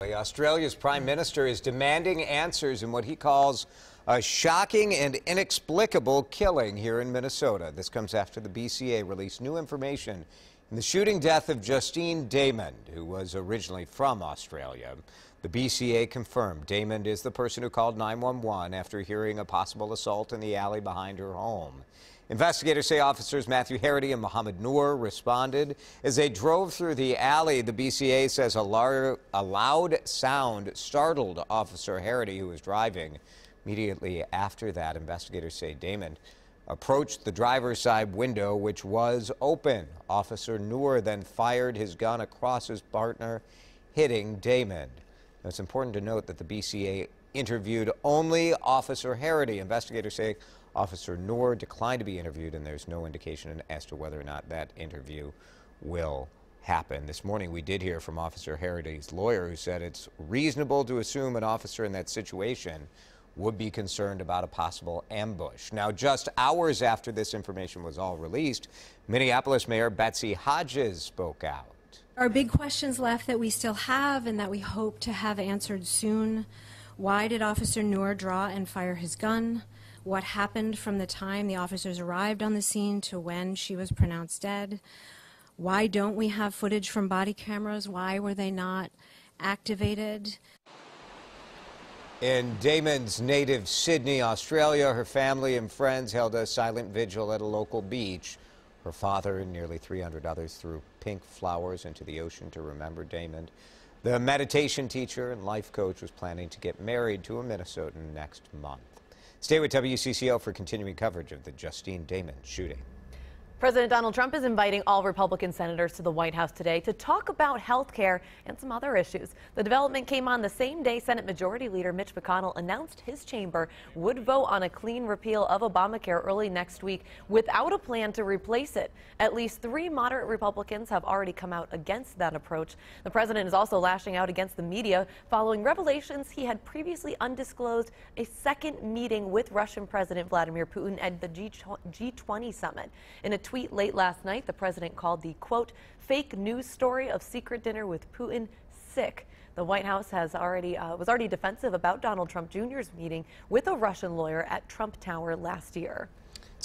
Australia's Prime Minister is demanding answers in what he calls a shocking and inexplicable killing here in Minnesota. This comes after the BCA released new information in the shooting death of Justine Damon, who was originally from Australia. The BCA confirmed Damon is the person who called 911 after hearing a possible assault in the alley behind her home. Investigators say officers Matthew Harity and Mohammed Noor responded. As they drove through the alley, the BCA says a loud sound startled Officer Harity, who was driving. Immediately after that, investigators say Damon approached the driver's side window, which was open. Officer Noor then fired his gun across his partner, hitting Damon. Now, it's important to note that the BCA interviewed only Officer Harity. Investigators say Officer Noor declined to be interviewed, and there's no indication as to whether or not that interview will happen. This morning, we did hear from Officer Harity's lawyer, who said it's reasonable to assume an officer in that situation would be concerned about a possible ambush. Now, just hours after this information was all released, Minneapolis Mayor Betsy Hodges spoke out. Our big questions left that we still have and that we hope to have answered soon. Why did Officer Noor draw and fire his gun? What happened from the time the officers arrived on the scene to when she was pronounced dead? Why don't we have footage from body cameras? Why were they not activated? In Damon's native Sydney, Australia, her family and friends held a silent vigil at a local beach. Her father and nearly 300 others threw pink flowers into the ocean to remember Damon. The meditation teacher and life coach was planning to get married to a Minnesotan next month. Stay with WCCO for continuing coverage of the Justine Damon shooting. President Donald Trump is inviting all Republican senators to the White House today to talk about health care and some other issues. The development came on the same day Senate Majority Leader Mitch McConnell announced his chamber would vote on a clean repeal of Obamacare early next week without a plan to replace it. At least 3 moderate Republicans have already come out against that approach. The president is also lashing out against the media following revelations he had previously undisclosed a second meeting with Russian President Vladimir Putin at the G20 summit. In a tweet late last night, the president called the, quote, fake news story of secret dinner with Putin sick. The White House was already defensive about Donald Trump Jr.'s meeting with a Russian lawyer at Trump Tower last year.